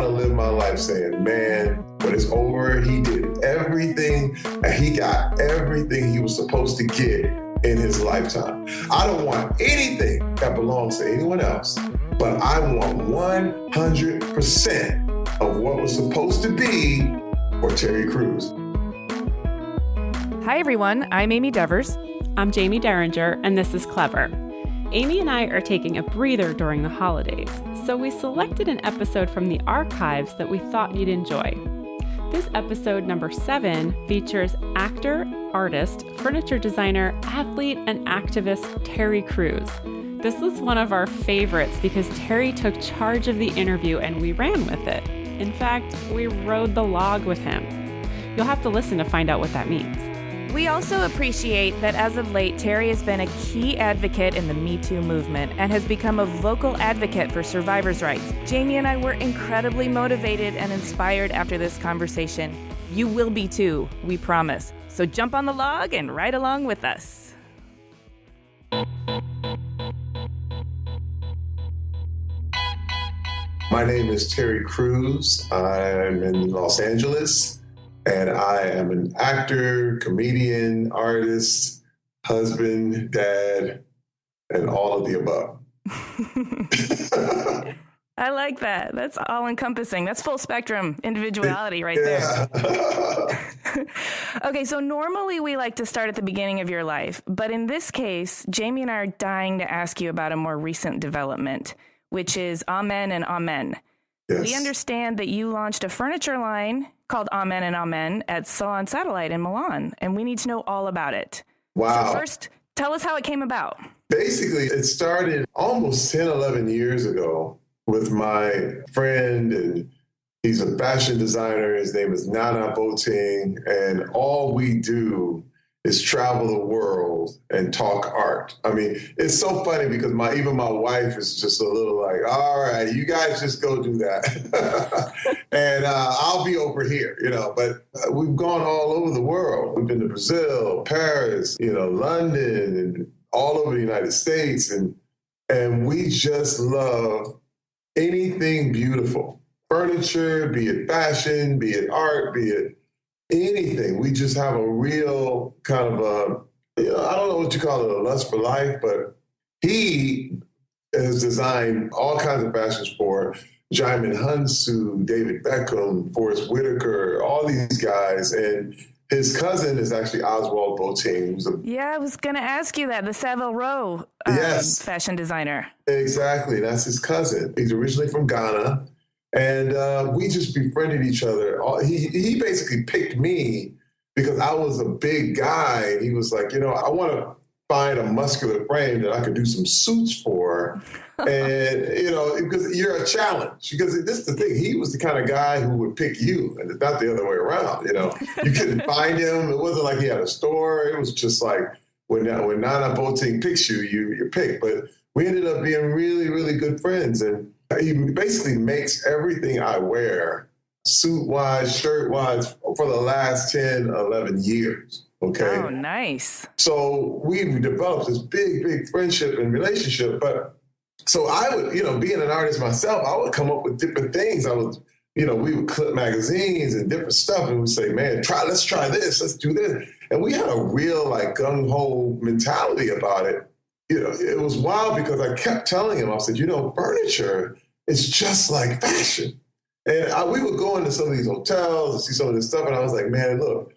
to live my life saying, man, when it's over, he did everything and he got everything he was supposed to get in his lifetime. I don't want anything that belongs to anyone else, but I want 100% of what was supposed to be for Terry Crews. Hi, everyone. I'm Amy Devers. I'm Jamie Derringer, and this is Clever. Amy and I are taking a breather during the holidays, so we selected an episode from the archives that we thought you'd enjoy. This episode, number 7, features actor, artist, furniture designer, athlete, and activist Terry Crews. This was one of our favorites because Terry took charge of the interview and we ran with it. In fact, we rode the log with him. You'll have to listen to find out what that means. We also appreciate that as of late, Terry has been a key advocate in the Me Too movement and has become a vocal advocate for survivors' rights. Jamie and I were incredibly motivated and inspired after this conversation. You will be too, we promise. So jump on the log and ride along with us. My name is Terry Crews. I'm in Los Angeles. And I am an actor, comedian, artist, husband, dad, and all of the above. I like that. That's all encompassing. That's full spectrum individuality right there. Okay, so normally we like to start at the beginning of your life. But in this case, Jamie and I are dying to ask you about a more recent development, which is Amen and Amen. Yes. We understand that you launched a furniture line called Amen and Amen at Salon Satellite in Milan, and we need to know all about it. Wow. So first, tell us how it came about. Basically, it started almost 10, 11 years ago with my friend, and he's a fashion designer. His name is Nana Boating, and all we do is travel the world and talk art. I mean, it's so funny because even my wife is just a little like, all right, you guys just go do that. And I'll be over here, but we've gone all over the world. We've been to Brazil, Paris, London, and all over the United States. And we just love anything beautiful. Furniture, be it fashion, be it art, be it anything. We just have a real kind of I don't know what you call it, a lust for life, but he has designed all kinds of fashions for Jaime and David Beckham, Forrest Whitaker, all these guys. And his cousin is actually Oswald Boateng. Yeah, I was going to ask you that, the Savile Row fashion designer. Exactly. That's his cousin. He's originally from Ghana. And we just befriended each other. He basically picked me because I was a big guy. And he was like, I want to find a muscular frame that I could do some suits for. And, because you're a challenge. Because this is the thing. He was the kind of guy who would pick you, and not the other way around. You couldn't find him. It wasn't like he had a store. It was just like when Nana Boating picks you, you're picked. But we ended up being really, really good friends. And he basically makes everything I wear, suit-wise, shirt-wise, for the last 10, 11 years, okay? Oh, nice. So we've developed this big, big friendship and relationship. But so I would, being an artist myself, I would come up with different things. We would clip magazines and different stuff, and we'd say, man, let's try this, let's do this. And we had a real, gung-ho mentality about it. It was wild because I kept telling him, I said, furniture is just like fashion. And we would go into some of these hotels and see some of this stuff. And I was like, man, look,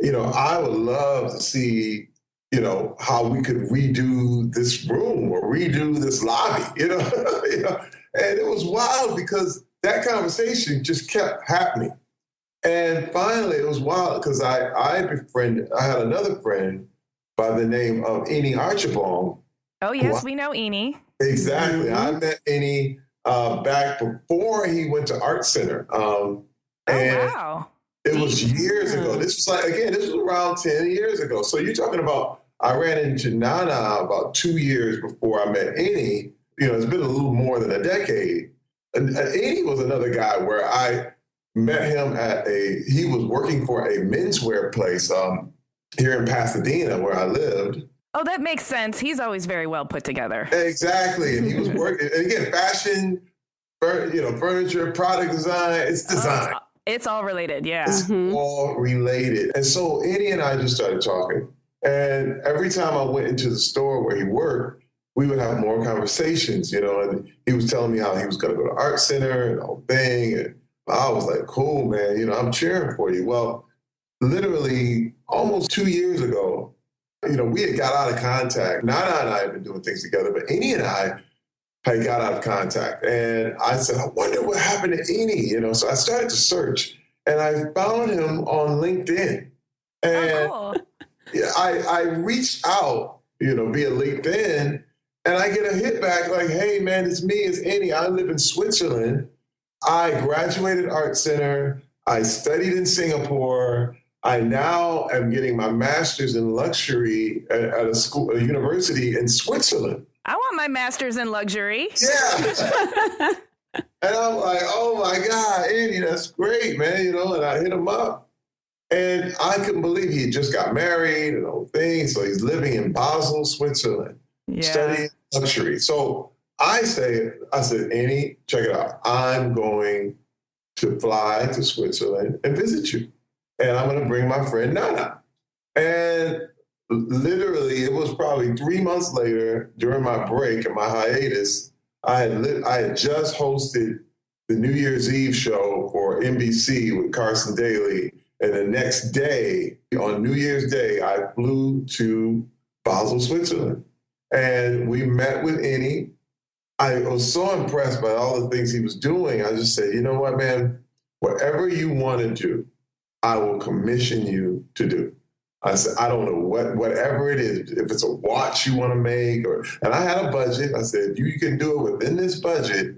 I would love to see, how we could redo this room or redo this lobby, And it was wild because that conversation just kept happening. And finally, it was wild because I had another friend by the name of Eni Archibald. Oh, yes, we know Eni. Exactly. Mm-hmm. I met Eni back before he went to Art Center. Wow. It was years ago. This was around 10 years ago. So you're talking about, I ran into Nana about 2 years before I met Eni. It's been a little more than a decade. And Eni was another guy where I met him he was working for a menswear place here in Pasadena where I lived. Oh, that makes sense. He's always very well put together. Exactly. And he was working, and again, fashion furniture, product design, it's design. It's all related, yeah. It's all related. And so Andy and I just started talking. And every time I went into the store where he worked, we would have more conversations, and he was telling me how he was going to go to art center and the whole thing. And I was like, cool, man, I'm cheering for you. Well, literally almost 2 years ago, we had got out of contact. Nana and I had been doing things together, but Andy and I had got out of contact. And I said, I wonder what happened to Andy, So I started to search and I found him on LinkedIn. And cool. I reached out, via LinkedIn, and I get a hit back like, hey, man, it's me, it's Andy. I live in Switzerland. I graduated Art Center. I studied in Singapore. I now am getting my master's in luxury at a university in Switzerland. I want my master's in luxury. Yeah. And I'm like, oh, my God, Andy, that's great, man, and I hit him up. And I couldn't believe he had just got married and the whole thing. So he's living in Basel, Switzerland, studying luxury. So I said, Andy, check it out. I'm going to fly to Switzerland and visit you. And I'm going to bring my friend Nana. And literally, it was probably 3 months later during my break and my hiatus, I had just hosted the New Year's Eve show for NBC with Carson Daly. And the next day, on New Year's Day, I flew to Basel, Switzerland. And we met with Andy. I was so impressed by all the things he was doing. I just said, you know what, man, whatever you want to do, I will commission you to do. I said, I don't know whatever it is, if it's a watch you want to make, and I had a budget. I said, if you can do it within this budget,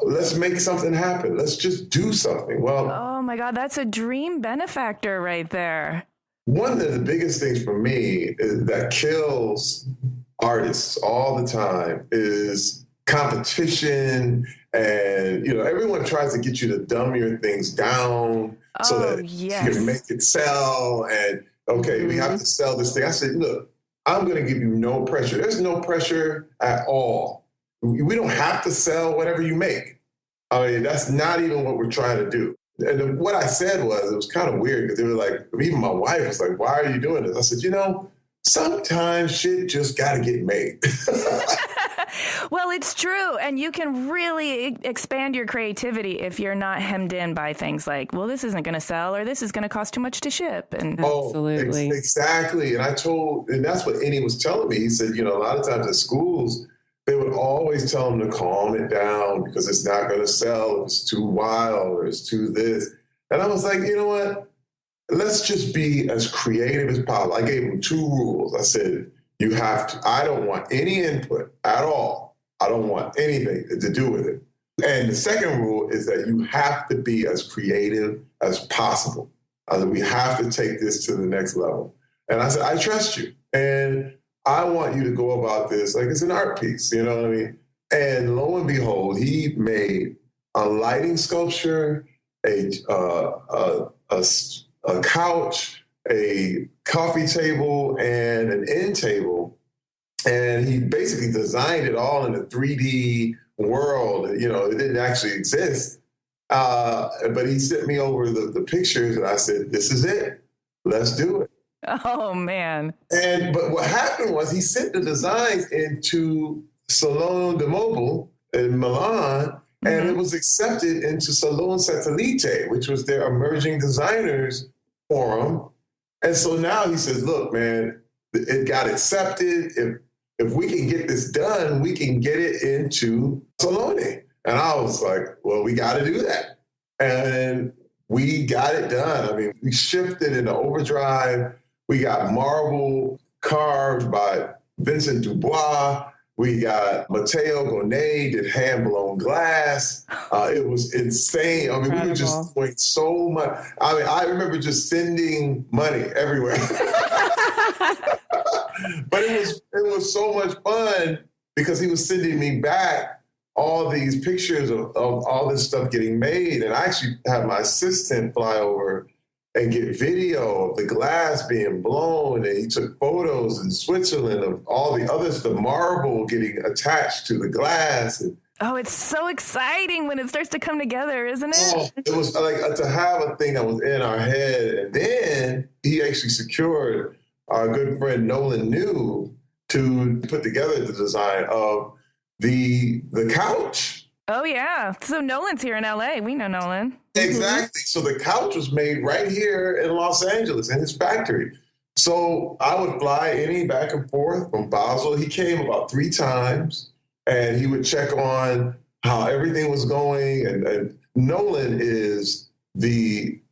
let's make something happen. Let's just do something. Well, oh my God, that's a dream benefactor right there. One of the biggest things for me that kills artists all the time is competition. And, everyone tries to get you to dumb your things down so that you can make it sell. And, okay, we have to sell this thing. I said, look, I'm going to give you no pressure. There's no pressure at all. We don't have to sell whatever you make. I mean, that's not even what we're trying to do. And what I said it was kind of weird because they were like, even my wife was like, why are you doing this? I said, sometimes shit just got to get made. Well, it's true. And you can really expand your creativity if you're not hemmed in by things like, well, this isn't going to sell or this is going to cost too much to ship. And absolutely. Exactly. And that's what Andy was telling me. He said, a lot of times at schools, they would always tell them to calm it down because it's not going to sell. If it's too wild or it's too this. And I was like, you know what? Let's just be as creative as possible. I gave him 2 rules. I said, I don't want any input at all. I don't want anything to do with it. And the second rule is that you have to be as creative as possible. I said, we have to take this to the next level. And I said, I trust you. And I want you to go about this like it's an art piece, you know what I mean? And lo and behold, he made a lighting sculpture, a couch, a coffee table, and an end table. And he basically designed it all in a 3D world. It didn't actually exist. But he sent me over the pictures, and I said, this is it. Let's do it. Oh, man. But what happened was he sent the designs into Salone de Mobile in Milan, and it was accepted into Salone Satellite, which was their emerging designers forum. And so now he says, look, man, it got accepted. If we can get this done, we can get it into Salone. And I was like, well, we got to do that. And we got it done. I mean, we shifted into overdrive. We got marble carved by Vincent Dubois. We got Matteo Gonet did hand-blown glass. It was insane. I mean, we were just doing so much. I mean, I remember just sending money everywhere. But it was so much fun because he was sending me back all these pictures of all this stuff getting made. And I actually had my assistant fly over and get video of the glass being blown. And he took photos in Switzerland of all the others, the marble getting attached to the glass. And Oh, it's so exciting when it starts to come together, isn't it? Oh, it was like to have a thing that was in our head. And then he actually secured our good friend Nolan New to put together the design of the couch. Oh, yeah. So Nolan's here in LA. We know Nolan. Exactly. So the couch was made right here in Los Angeles in his factory. So I would fly any back and forth from Basel. He came about 3 times and he would check on how everything was going. And Nolan is anything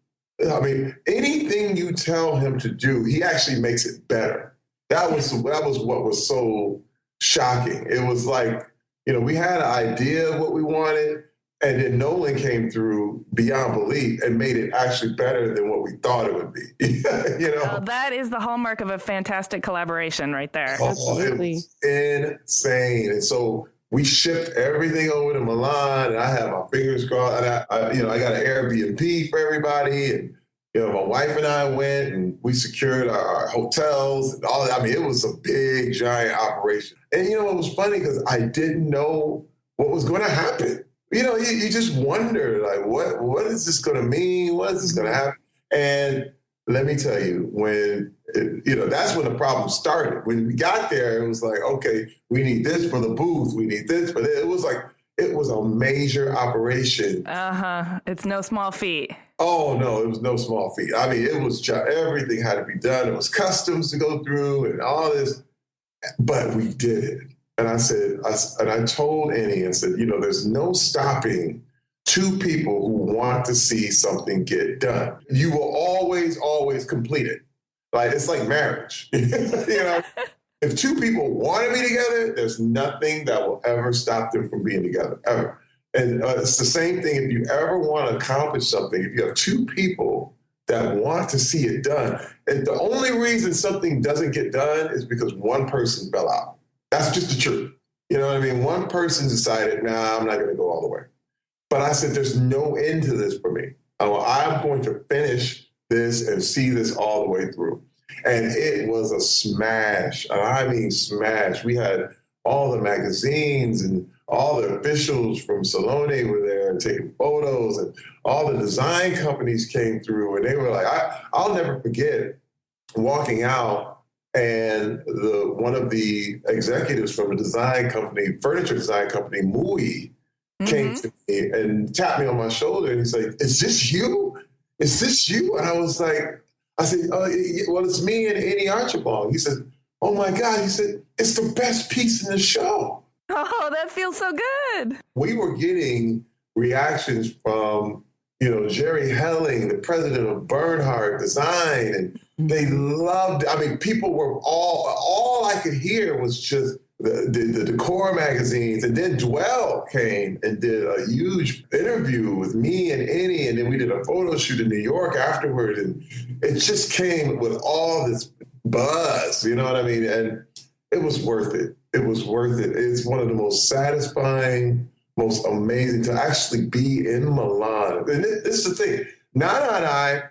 you tell him to do, he actually makes it better. That was what was so shocking. It was like, we had an idea of what we wanted, and then Nolan came through beyond belief and made it actually better than what we thought it would be. Well, that is the hallmark of a fantastic collaboration right there. Absolutely. It was insane. And so we shipped everything over to Milan, and I had my fingers crossed. And I got an Airbnb for everybody, and my wife and I went, and we secured our hotels and all that. I mean, it was a big, giant operation. And it was funny because I didn't know what was going to happen. You just wonder, like, what is this going to mean? What is this going to happen? And let me tell you, when, that's when the problem started. When we got there, it was like, okay, we need this for the booth. We need this. But it was a major operation. It's no small feat. Oh, no, it was no small feat. I mean, it was everything had to be done. It was customs to go through and all this. But we did it. And I told Annie, I said, there's no stopping 2 people who want to see something get done. You will always, always complete it. Like, it's like marriage. If 2 people want to be together, there's nothing that will ever stop them from being together, ever. And it's the same thing if you ever want to accomplish something. If you have 2 people that want to see it done, and the only reason something doesn't get done is because one person fell out. That's just the truth. You know what I mean? One person decided, nah, I'm not going to go all the way. But I said, there's no end to this for me. I'm going to finish this and see this all the way through. And it was a smash. I mean, smash. We had all the magazines and all the officials from Salone were there and taking photos, and all the design companies came through, and they were like, I'll never forget walking out, and one of the executives from a design company, furniture design company, Mui, came to me and tapped me on my shoulder, and he's like, "Is this you? Is this you?" And I said, well, it's me and Annie Archibald. He said, "Oh my God," he said, "it's the best piece in the show." Oh, that feels so good. We were getting reactions from, Jerry Helling, the president of Bernhard Design, and they loved it. I mean, people were all I could hear was just the decor magazines. And then Dwell came and did a huge interview with me and Annie, and then we did a photo shoot in New York afterward. And it just came with all this buzz, you know what I mean? And it was worth it. It was worth it. It's one of the most satisfying, most amazing to actually be in Milan. And this is the thing. Nana and I,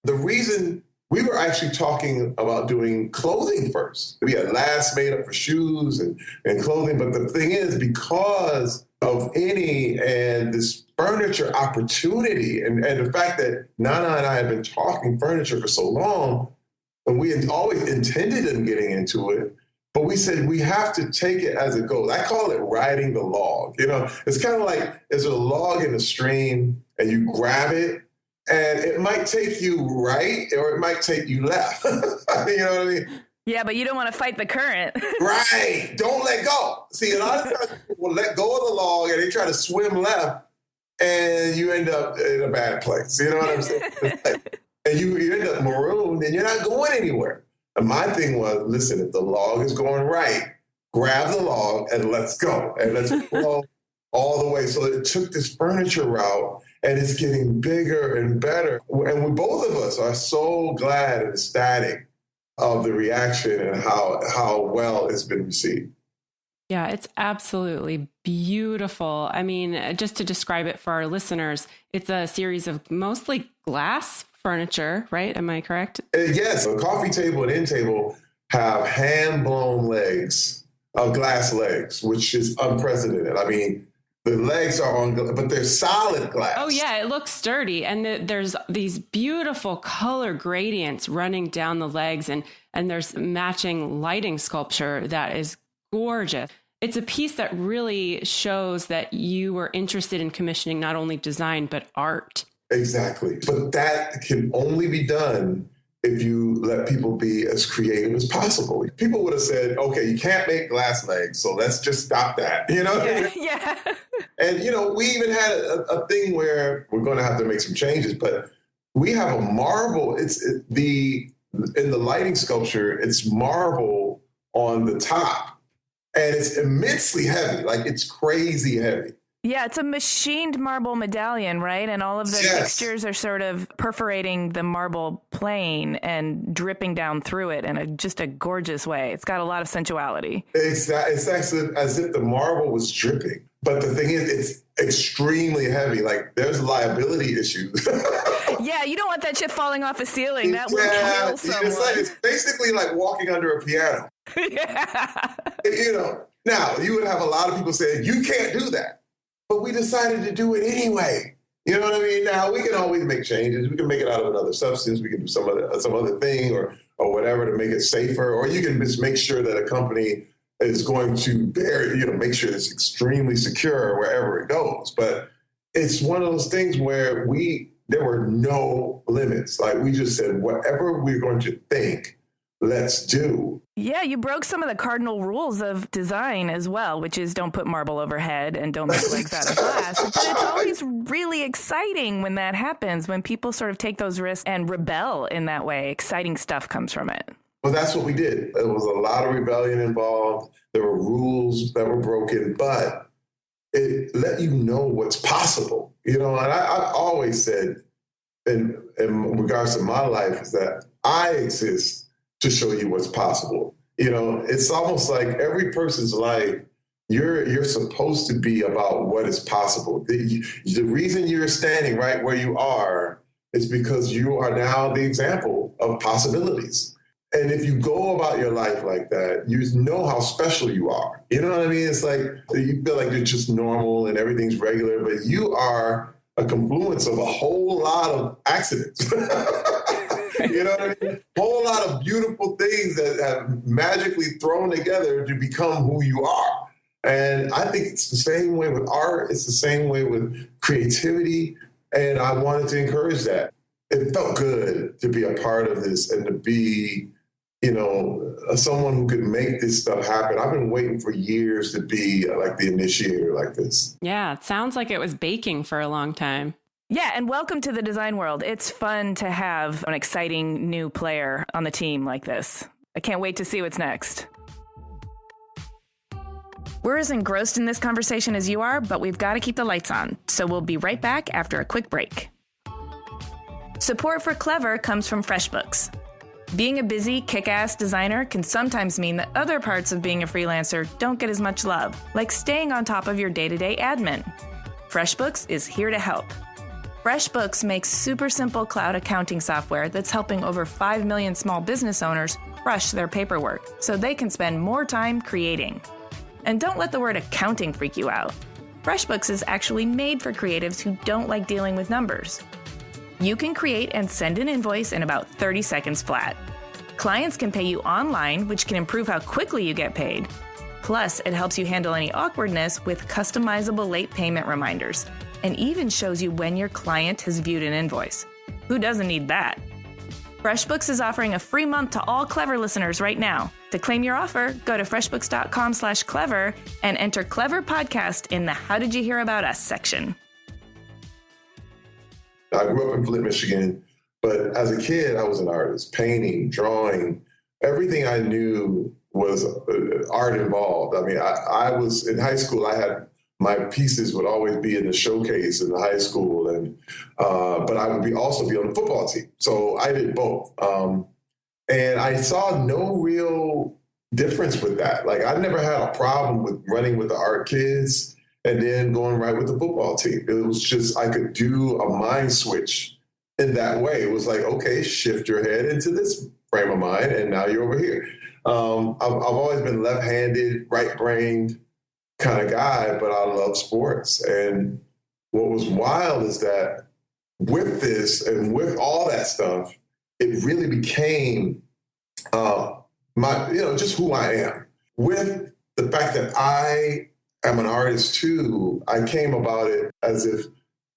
the reason we were actually talking about doing clothing first. We had lasts made up for shoes and clothing. But the thing is, because of Annie and this furniture opportunity and the fact that Nana and I have been talking furniture for so long, and we had always intended on getting into it, but we said we have to take it as it goes. I call it riding the log. It's kind of like there's a log in the stream and you grab it, and it might take you right or it might take you left. You know what I mean? Yeah, but you don't want to fight the current. Right. Don't let go. See, a lot of times people let go of the log and they try to swim left, and you end up in a bad place. You know what I'm saying? And you end up marooned and you're not going anywhere. And my thing was, listen, if the log is going right, grab the log and let's go. And let's flow all the way. So it took this furniture route, and it's getting bigger and better. And both of us are so glad and ecstatic of the reaction and how well it's been received. Yeah, it's absolutely beautiful. I mean, just to describe it for our listeners, it's a series of mostly glass furniture, right? Am I correct? Yes. A coffee table and end table have hand-blown legs, glass legs, which is unprecedented. I mean, The legs are on, but they're solid glass. Oh, yeah, it looks sturdy. And there's these beautiful color gradients running down the legs, and there's matching lighting sculpture that is gorgeous. It's a piece that really shows that you were interested in commissioning not only design, but art. Exactly. But that can only be done if you let people be as creative as possible. People would have said, okay, you can't make glass legs, so let's just stop that. You know? Yeah. And, we even had a thing where we're going to have to make some changes, but we have a marble. In the lighting sculpture, it's marble on the top, and it's immensely heavy. Like, it's crazy heavy. Yeah, it's a machined marble medallion, right? And all of the textures are sort of perforating the marble plane and dripping down through it in just a gorgeous way. It's got a lot of sensuality. It's actually as if the marble was dripping. But the thing is, it's extremely heavy. Like, there's liability issues. Yeah, you don't want that shit falling off a ceiling. That will kill someone. It's basically like walking under a piano. Yeah. Now, you would have a lot of people saying, you can't do that. But we decided to do it anyway. You know what I mean? Now, we can always make changes. We can make it out of another substance. We can do some other thing or whatever to make it safer. Or you can just make sure that a company is going to make sure it's extremely secure wherever it goes. But it's one of those things where there were no limits. Like, we just said, whatever we're going to think, let's do. Yeah, you broke some of the cardinal rules of design as well, which is don't put marble overhead and don't make legs out of glass. But it's always really exciting when that happens, when people sort of take those risks and rebel in that way. Exciting stuff comes from it. Well, that's what we did. There was a lot of rebellion involved. There were rules that were broken, but it let you know what's possible. And I've always said, in regards to my life, is that I exist to show you what's possible. It's almost like every person's life, you're supposed to be about what is possible. The reason you're standing right where you are is because you are now the example of possibilities. And if you go about your life like that, you know how special you are. You know what I mean? It's like you feel like you're just normal and everything's regular, but you are a confluence of a whole lot of accidents. You know what I mean? A whole lot of beautiful things that have magically thrown together to become who you are. And I think it's the same way with art. It's the same way with creativity. And I wanted to encourage that. It felt good to be a part of this and to be, someone who could make this stuff happen. I've been waiting for years to be like the initiator like this. Yeah, it sounds like it was baking for a long time. Yeah, and welcome to the design world. It's fun to have an exciting new player on the team like this. I can't wait to see what's next. We're as engrossed in this conversation as you are, but we've got to keep the lights on. So we'll be right back after a quick break. Support for Clever comes from FreshBooks. Being a busy, kick-ass designer can sometimes mean that other parts of being a freelancer don't get as much love, like staying on top of your day-to-day admin. FreshBooks is here to help. FreshBooks makes super simple cloud accounting software that's helping over 5 million small business owners crush their paperwork so they can spend more time creating. And don't let the word accounting freak you out. FreshBooks is actually made for creatives who don't like dealing with numbers. You can create and send an invoice in about 30 seconds flat. Clients can pay you online, which can improve how quickly you get paid. Plus, it helps you handle any awkwardness with customizable late payment reminders, and even shows you when your client has viewed an invoice. Who doesn't need that? FreshBooks is offering a free month to all Clever listeners right now. To claim your offer, go to freshbooks.com/clever and enter Clever Podcast in the How Did You Hear About Us section. I grew up in Flint, Michigan, but as a kid, I was an artist, painting, drawing. Everything I knew was art involved. I mean, I was in high school, my pieces would always be in the showcase in the high school, and but I would also be on the football team. So I did both. And I saw no real difference with that. Like, I never had a problem with running with the art kids and then going right with the football team. It was just, I could do a mind switch in that way. It was like, okay, shift your head into this frame of mind, and now you're over here. I've always been left-handed, right-brained. kind of guy, but I love sports. And what was wild is that with this and with all that stuff, it really became just who I am. With the fact that I am an artist too, I came about it as if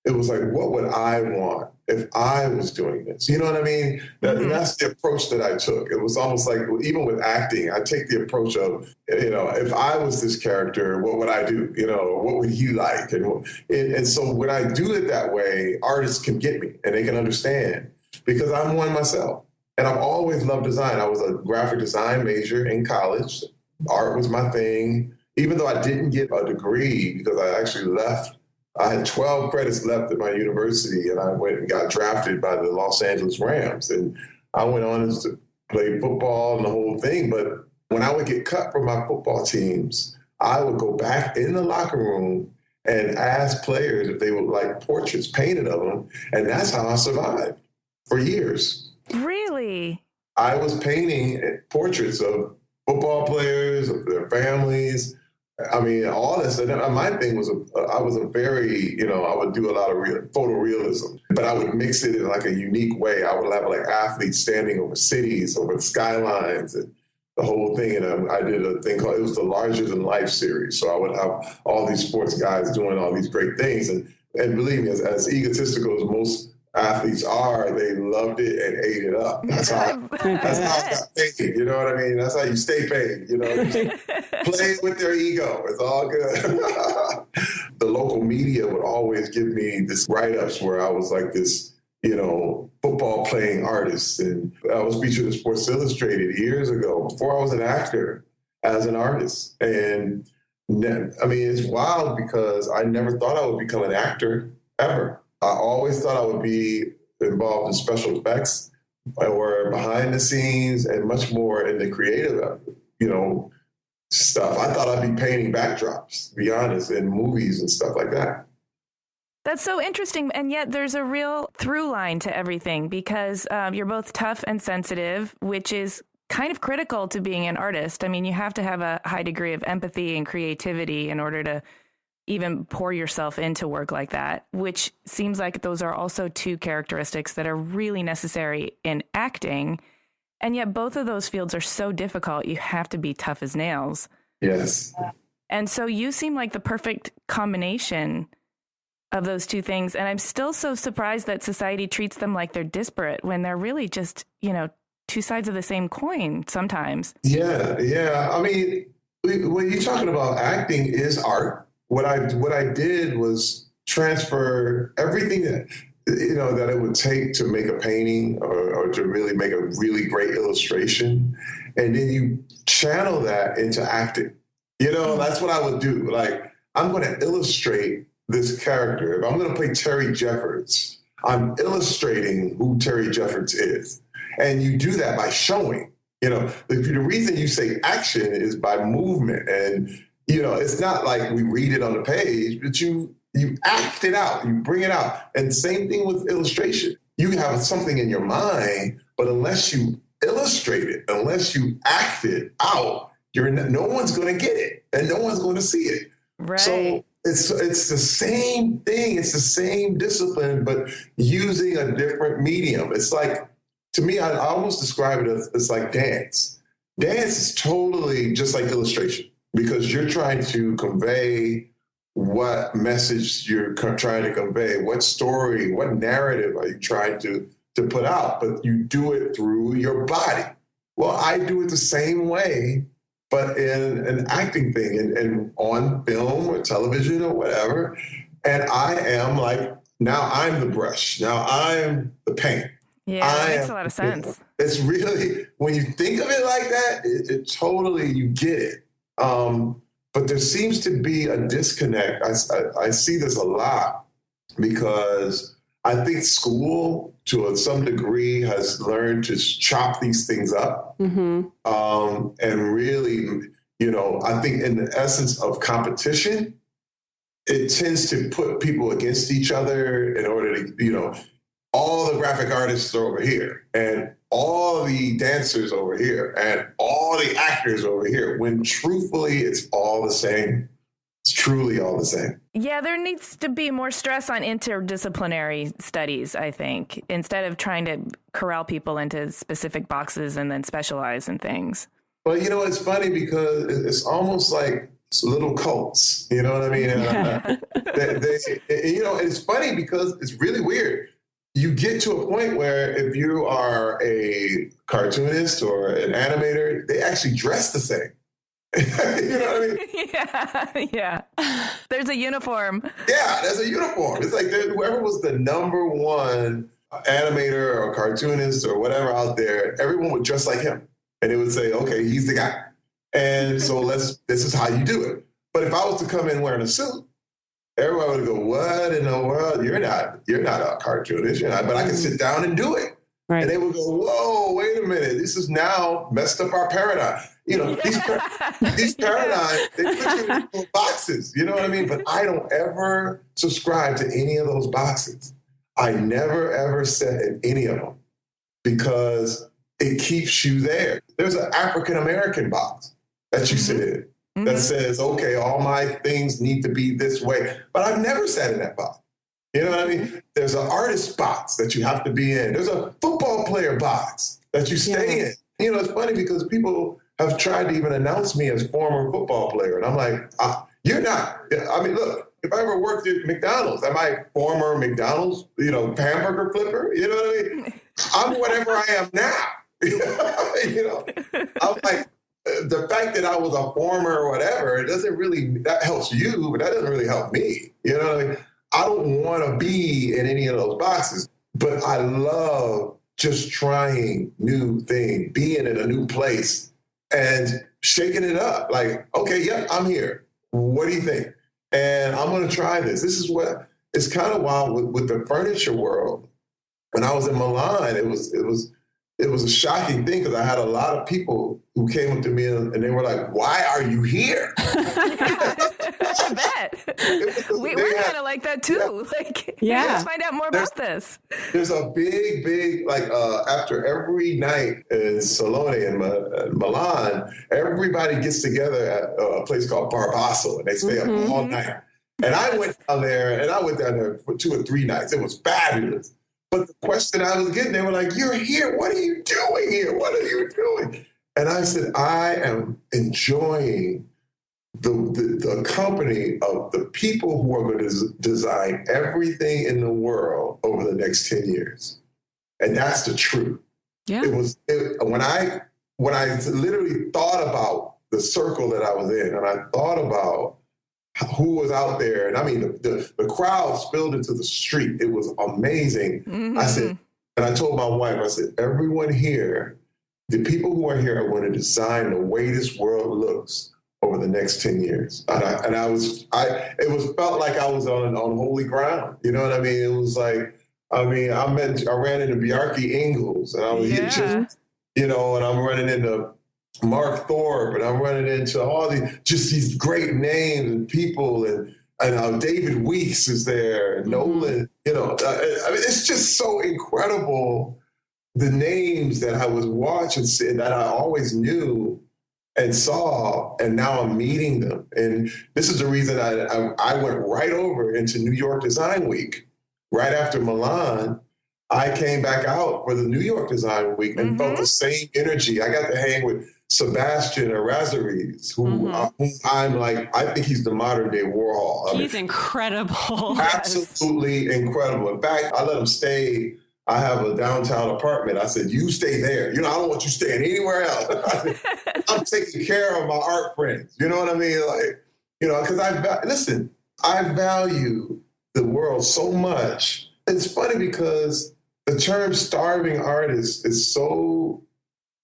it was like, what would I want if I was doing this? You know what I mean? That's the approach that I took. It was almost like, even with acting, I take the approach of, if I was this character, what would I do? What would he like? And so when I do it that way, artists can get me and they can understand, because I'm one myself. And I've always loved design. I was a graphic design major in college. Art was my thing, even though I didn't get a degree, because I actually left. I had 12 credits left at my university, and I went and got drafted by the Los Angeles Rams. And I went on to play football and the whole thing. But when I would get cut from my football teams, I would go back in the locker room and ask players if they would like portraits painted of them. And that's how I survived for years. Really? I was painting portraits of football players, of their families. I mean, all this. And my thing was, I was a very, I would do a lot of photorealism, but I would mix it in like a unique way. I would have like athletes standing over cities, over skylines, and the whole thing. And I did a thing called, it was the Larger Than Life series. So I would have all these sports guys doing all these great things. And believe me, as egotistical as most athletes are, they loved it and ate it up. That's how I got paid. You know what I mean? That's how you stay paid. Play with their ego. It's all good. The local media would always give me this write-ups where I was like this, football playing artist. And I was featured in Sports Illustrated years ago, before I was an actor, as an artist. And I mean, it's wild because I never thought I would become an actor ever. I always thought I would be involved in special effects or behind the scenes and much more in the creative, stuff. I thought I'd be painting backdrops, to be honest, in movies and stuff like that. That's so interesting. And yet there's a real through line to everything, because you're both tough and sensitive, which is kind of critical to being an artist. I mean, you have to have a high degree of empathy and creativity in order to even pour yourself into work like that, which seems like those are also two characteristics that are really necessary in acting. And yet both of those fields are so difficult. You have to be tough as nails. Yes. And so you seem like the perfect combination of those two things. And I'm still so surprised that society treats them like they're disparate when they're really just, two sides of the same coin sometimes. Yeah. I mean, when you're talking about acting is art. What I did was transfer everything that it would take to make a painting or to really make a really great illustration, and then you channel that into acting. That's what I would do. Like, I'm going to illustrate this character. If I'm going to play Terry Jeffords, I'm illustrating who Terry Jeffords is, and you do that by showing. The reason you say action is by movement and. It's not like we read it on the page, but you act it out, you bring it out. And same thing with illustration. You have something in your mind, but unless you illustrate it, unless you act it out, no one's going to get it and no one's going to see it. Right. So it's the same thing. It's the same discipline, but using a different medium. It's like, to me, I almost describe it as it's like dance. Dance is totally just like illustration, because you're trying to convey what message you're trying to convey, what story, what narrative are you trying to put out, but you do it through your body. Well, I do it the same way, but in an acting thing and on film or television or whatever. And I am like, now I'm the brush. Now I'm the paint. Yeah, that makes a lot of sense. It's really, when you think of it like that, it totally, you get it. But there seems to be a disconnect. I see this a lot because I think school, to some degree, has learned to chop these things up. Mm-hmm. And really, I think in the essence of competition, it tends to put people against each other in order to, all the graphic artists are over here and all the dancers over here and all the actors over here, when truthfully, it's all the same. truly all the same. Yeah, there needs to be more stress on interdisciplinary studies, I think, instead of trying to corral people into specific boxes and then specialize in things. Well, it's funny because it's almost like little cults. You know what I mean? It's funny because it's really weird. You get to a point where if you are a cartoonist or an animator, they actually dress the same. You know what I mean? Yeah. There's a uniform. Yeah, there's a uniform. It's like whoever was the number one animator or cartoonist or whatever out there, everyone would dress like him. And it would say, okay, he's the guy. And so this is how you do it. But if I was to come in wearing a suit, everybody would go, what in the world? You're not a cartoonist. You're not, but I can sit down and do it. Right. And they would go, whoa, wait a minute. This has now messed up our paradigm. These paradigms, they put you in little boxes. You know what I mean? But I don't ever subscribe to any of those boxes. I never, ever sit in any of them because it keeps you there. There's an African-American box that you sit in that says, okay, all my things need to be this way. But I've never sat in that box. You know what I mean? There's an artist box that you have to be in. There's a football player box that you stay in. It's funny because people have tried to even announce me as former football player. And I'm like, you're not. I mean, look, if I ever worked at McDonald's, am I former McDonald's, hamburger flipper? You know what I mean? I'm whatever I am now. I'm like, the fact that I was a former or whatever, that helps you, but that doesn't really help me. You know what I mean? I don't want to be in any of those boxes, but I love just trying new things, being in a new place and shaking it up. Like, okay, yeah, I'm here. What do you think? And I'm going to try this. This is what it's kind of wild with the furniture world. When I was in Milan, it was a shocking thing because I had a lot of people who came up to me and they were like, why are you here? I bet. We're kind of like that too. Yeah. Let's find out more about this. There's a big, after every night in Salone in Milan, everybody gets together at a place called Barbasso and they stay up all night. And I went down there for 2 or 3 nights. It was fabulous. But the question I was getting, they were like, you're here. What are you doing here? What are you doing? And I said, I am enjoying the company of the people who are going to design everything in the world over the next 10 years. And that's the truth. Yeah. When I literally thought about the circle that I was in, and I thought about who was out there, and I mean, the crowd spilled into the street. It was amazing. I said, and I told my wife, I said, everyone here, the people who are here are going to design the way this world looks over the next 10 years. And it felt like I was on holy ground. You know what I mean? It was like, I ran into Bjarke Ingels and I was and I'm running into Mark Thorpe and I'm running into all these great names and people and David Weeks is there and Nolan, it's just so incredible. The names that I was watching that I always knew and saw, and now I'm meeting them. And this is the reason I went right over into New York Design Week. Right after Milan, I came back out for the New York Design Week and felt the same energy. I got to hang with Sebastian Errázuriz, who I'm like, I think he's the modern day Warhol. He's incredible. Absolutely incredible. In fact, I let him stay. I have a downtown apartment. I said, you stay there. I don't want you staying anywhere else. I'm taking care of my art friends. You know what I mean? Because I value the world so much. It's funny because the term starving artist is so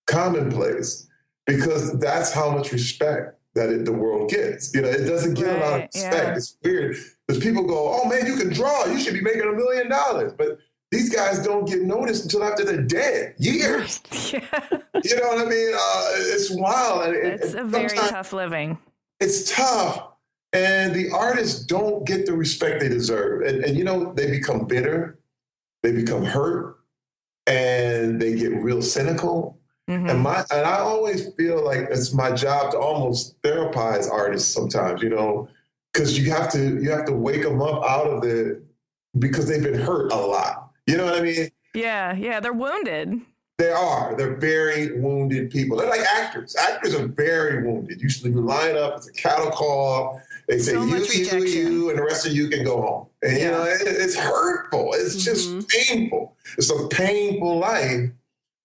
commonplace because that's how much respect that the world gets. It doesn't get a lot of respect. Yeah. It's weird because people go, oh man, you can draw. You should be making $1 million. But these guys don't get noticed until after they're dead. Years. Yeah. You know what I mean? It's wild. It's a very tough living. It's tough. And the artists don't get the respect they deserve. And they become bitter. They become hurt. And they get real cynical. Mm-hmm. And I always feel like it's my job to almost therapize artists sometimes, because you have to wake them up out of because they've been hurt a lot. You know what I mean? Yeah, they're wounded. They're very wounded people. They're like actors. Actors are very wounded. Usually you line up, it's a cattle call. They say you, and the rest of you can go home. And you know, it's hurtful. It's just painful. It's a painful life.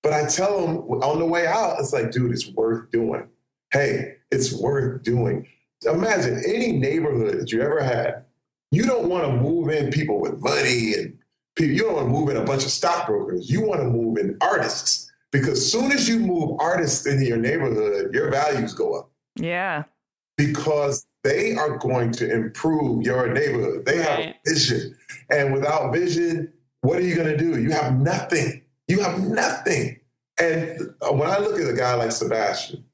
But I tell them on the way out, it's like, dude, it's worth doing. Hey, it's worth doing. Imagine any neighborhood that you ever had. You don't want to move in people with money and people. You don't want to move in a bunch of stockbrokers. You want to move in artists, because as soon as you move artists into your neighborhood, your values go up. Yeah. Because they are going to improve your neighborhood. They have a vision. And without vision, what are you going to do? You have nothing. You have nothing. And when I look at a guy like Sebastian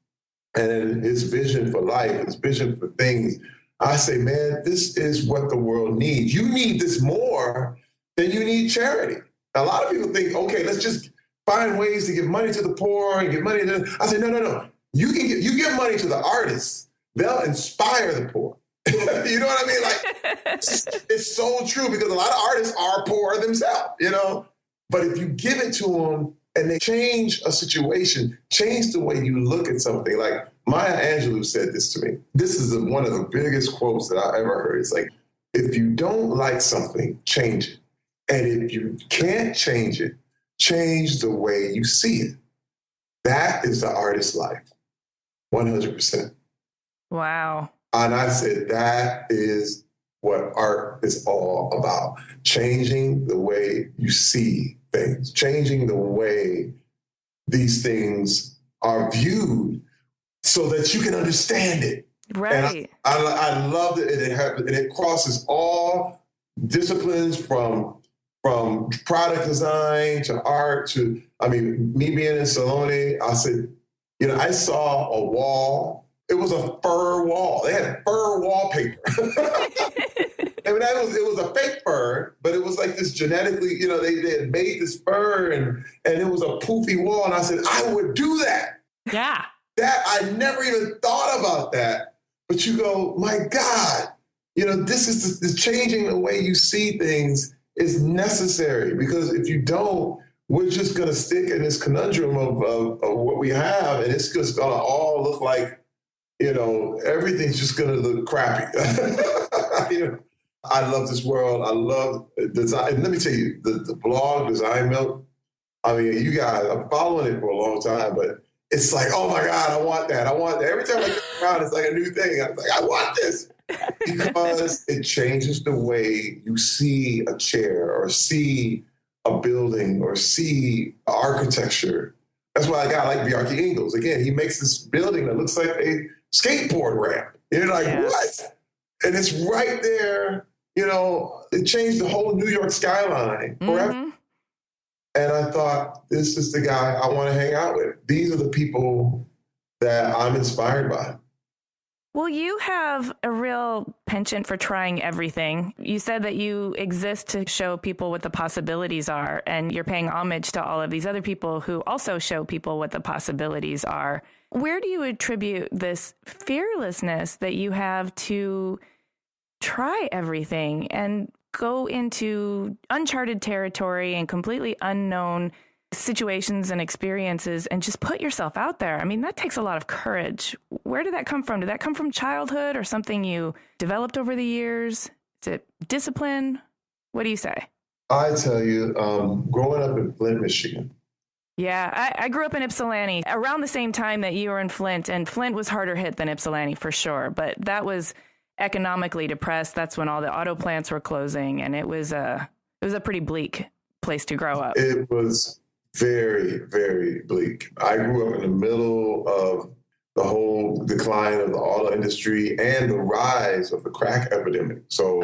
and his vision for life, his vision for things, I say, man, this is what the world needs. You need this more than you need charity. A lot of people think, okay, let's just find ways to give money to the poor and give money to. I say, no. You give money to the artists, they'll inspire the poor. You know what I mean? Like, it's so true, because a lot of artists are poor themselves, you know? But if you give it to them and they change a situation, change the way you look at something. Like Maya Angelou said this to me. This is one of the biggest quotes that I ever heard. It's like, if you don't like something, change it. And if you can't change it, change the way you see it. That is the artist's life, 100%. Wow. And I said, that is what art is all about. Changing the way you see things, changing the way these things are viewed so that you can understand it. Right. And I love it. And it crosses all disciplines, from product design to art to, me being in Salone, I said, you know, I saw a wall. It was a fur wall. They had fur wallpaper. It was a fake fur, but it was like this genetically, you know, they had made this fur and it was a poofy wall. And I said, I would do that. Yeah. That I never even thought about that. But you go, my God, you know, this is the changing the way you see things is necessary, because if you don't, we're just going to stick in this conundrum of what we have. And it's just going to all look like, you know, everything's just going to look crappy. You know, I love this world. I love design. And let me tell you, the blog Design Milk, you guys, I'm following it for a long time, but it's like, oh my God, I want that. I want that. Every time I get around, it's like a new thing. I'm like, I want this. Because it changes the way you see a chair or see a building or see architecture. That's why I like Bjarke Ingels. Again, he makes this building that looks like a skateboard ramp. You're like, what? And it's right there. You know, it changed the whole New York skyline forever. Mm-hmm. And I thought, this is the guy I want to hang out with. These are the people that I'm inspired by. Well, you have a real penchant for trying everything. You said that you exist to show people what the possibilities are, and you're paying homage to all of these other people who also show people what the possibilities are. Where do you attribute this fearlessness that you have to try everything and go into uncharted territory and completely unknown situations and experiences and just put yourself out there? I mean, that takes a lot of courage. Where did that come from? Did that come from childhood or something you developed over the years? Is it discipline? What do you say? I tell you, growing up in Flint, Michigan. Yeah, I grew up in Ypsilanti around the same time that you were in Flint, and Flint was harder hit than Ypsilanti for sure. But that was economically depressed. That's when all the auto plants were closing, and it was a pretty bleak place to grow up. It was very, very bleak. I grew up in the middle of the whole decline of the auto industry and the rise of the crack epidemic. So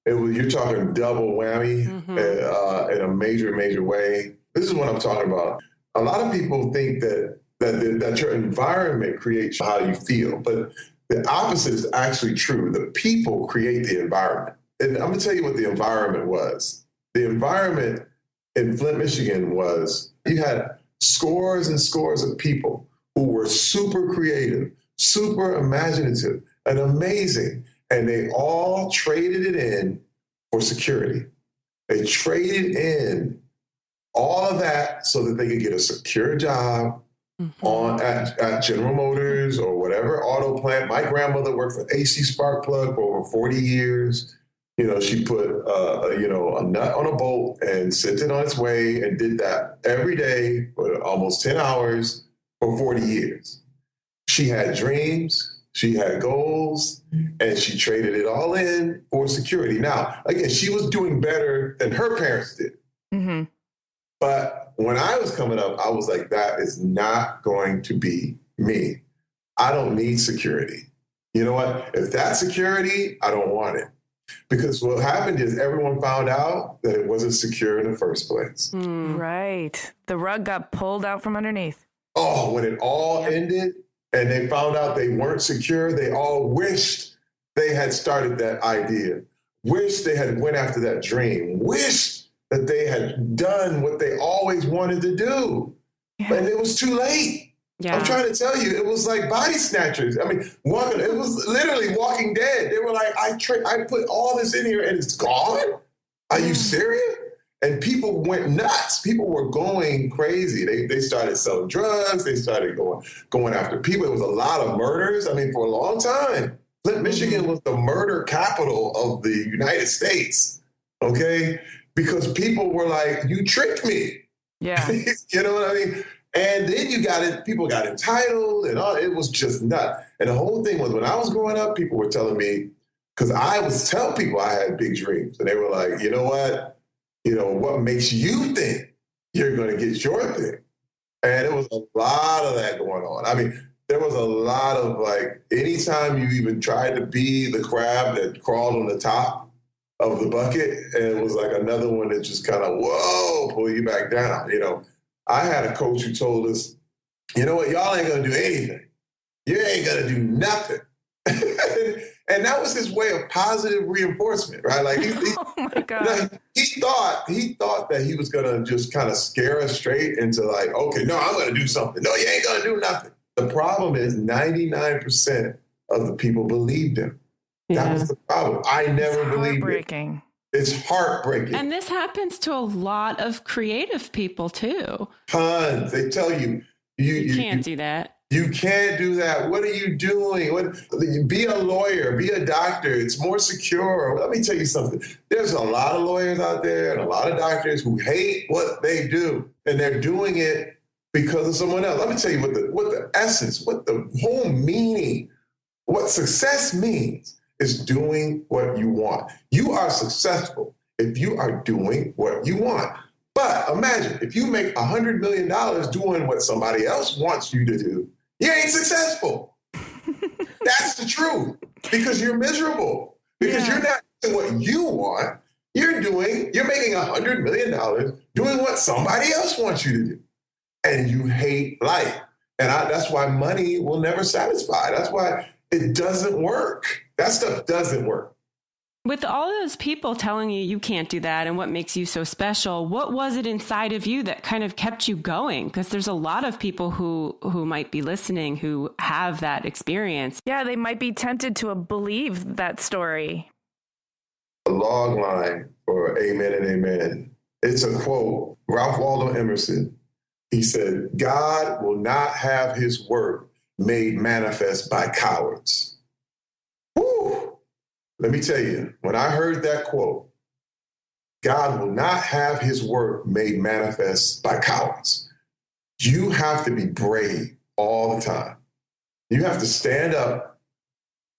you're talking double whammy in a major, major way. This is what I'm talking about. A lot of people think that your environment creates how you feel, but the opposite is actually true. The people create the environment. And I'm going to tell you what the environment was. The environment in Flint, Michigan you had scores and scores of people who were super creative, super imaginative, and amazing. And they all traded it in for security. They traded in all of that so that they could get a secure job at General Motors or whatever auto plant. My grandmother worked for AC Sparkplug for over 40 years. You know, she put a nut on a bolt and sent it on its way and did that every day for almost 10 hours for 40 years. She had dreams, she had goals, and she traded it all in for security. Now, again, she was doing better than her parents did. Mm-hmm. But when I was coming up, I was like, that is not going to be me. I don't need security. You know what? If that's security, I don't want it. Because what happened is everyone found out that it wasn't secure in the first place. Right. The rug got pulled out from underneath. Oh, when it all ended and they found out they weren't secure, they all wished they had started that idea, wished they had went after that dream, wished that they had done what they always wanted to do. Yeah. And it was too late. Yeah. I'm trying to tell you, it was like Body Snatchers. I mean, it was literally Walking Dead. They were like, I put all this in here and it's gone? Are you serious? And people went nuts. People were going crazy. They started selling drugs. They started going after people. It was a lot of murders. I mean, for a long time, Flint, Michigan was the murder capital of the United States, okay? Because people were like, you tricked me. Yeah. You know what I mean? And then people got entitled and all, it was just nuts. And the whole thing was, when I was growing up, people were telling me, because I would tell people I had big dreams. And they were like, you know what? You know, what makes you think you're going to get your thing? And there was a lot of that going on. I mean, there was a lot of like, anytime you even tried to be the crab that crawled on the top of the bucket, and it was like another one that just kind of, pull you back down, you know. I had a coach who told us, you know what, y'all ain't going to do anything. You ain't going to do nothing. And that was his way of positive reinforcement, right? Like oh my God. He thought that he was going to just kind of scare us straight into like, okay, no, I'm going to do something. No, you ain't going to do nothing. The problem is 99% of the people believed him. Yeah. That was the problem. I never believed it. It's heartbreaking. And this happens to a lot of creative people too. Tons. They tell you, you can't do that. You can't do that. What are you doing? Be a lawyer, be a doctor. It's more secure. Let me tell you something. There's a lot of lawyers out there and a lot of doctors who hate what they do. And they're doing it because of someone else. Let me tell you what the essence, what the whole meaning, what success means is doing what you want. You are successful if you are doing what you want. But imagine if you make $100 million doing what somebody else wants you to do, you ain't successful. That's the truth, because you're miserable, because you're not doing what you want. You're making $100 million doing what somebody else wants you to do. And you hate life. And that's why money will never satisfy. That's why it doesn't work. That stuff doesn't work. With all those people telling you you can't do that and what makes you so special, what was it inside of you that kind of kept you going? Because there's a lot of people who might be listening who have that experience. Yeah, they might be tempted to believe that story. A log line for Amen and Amen. It's a quote, Ralph Waldo Emerson. He said, God will not have his work made manifest by cowards. Woo! Let me tell you, when I heard that quote, God will not have his work made manifest by cowards. You have to be brave all the time. You have to stand up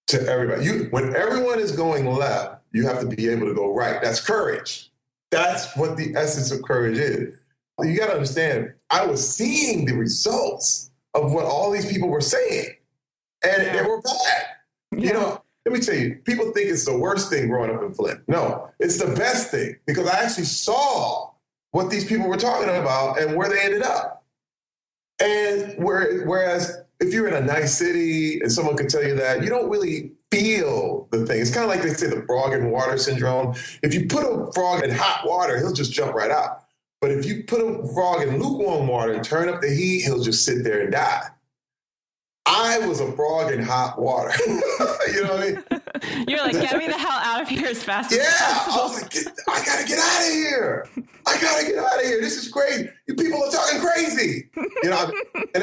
to everybody. When everyone is going left, you have to be able to go right. That's courage. That's what the essence of courage is. You got to understand, I was seeing the results of what all these people were saying, and they were bad. Yeah. You know, let me tell you, people think it's the worst thing growing up in Flint. No, it's the best thing, because I actually saw what these people were talking about and where they ended up. And whereas if you're in a nice city and someone could tell you that, you don't really feel the thing. It's kind of like they say the frog in water syndrome. If you put a frog in hot water, he'll just jump right out. But if you put a frog in lukewarm water and turn up the heat, he'll just sit there and die. I was a frog in hot water. You know what I mean? You're like, get me the hell out of here as fast as possible. I was like, I got to get out of here. I got to get out of here. This is crazy. You people are talking crazy. And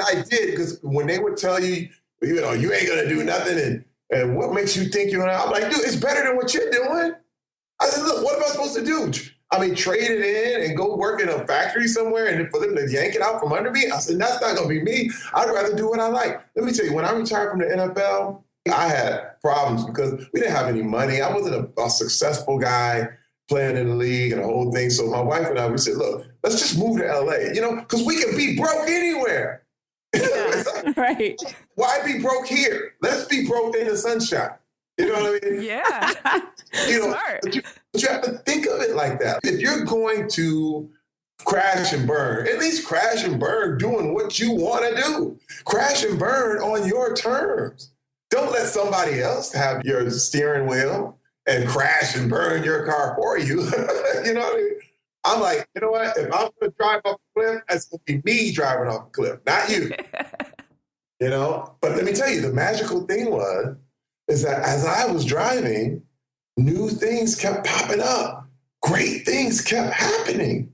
I did, because when they would tell you, you ain't going to do nothing, and what makes you think you're going to, I'm like, dude, it's better than what you're doing. I said, look, what am I supposed to do? Trade it in and go work in a factory somewhere and for them to yank it out from under me? I said, that's not going to be me. I'd rather do what I like. Let me tell you, when I retired from the NFL, I had problems because we didn't have any money. I wasn't a successful guy playing in the league and the whole thing. So my wife and I, we said, look, let's just move to LA, because we can be broke anywhere. Yeah, right. Why be broke here? Let's be broke in the sunshine. You know what I mean? Yeah. Smart. But you have to think of it like that. If you're going to crash and burn, at least crash and burn doing what you want to do. Crash and burn on your terms. Don't let somebody else have your steering wheel and crash and burn your car for you. You know what I mean? I'm like, you know what? If I'm going to drive off a cliff, that's going to be me driving off a cliff, not you. But let me tell you, the magical thing is that as I was driving, new things kept popping up. Great things kept happening.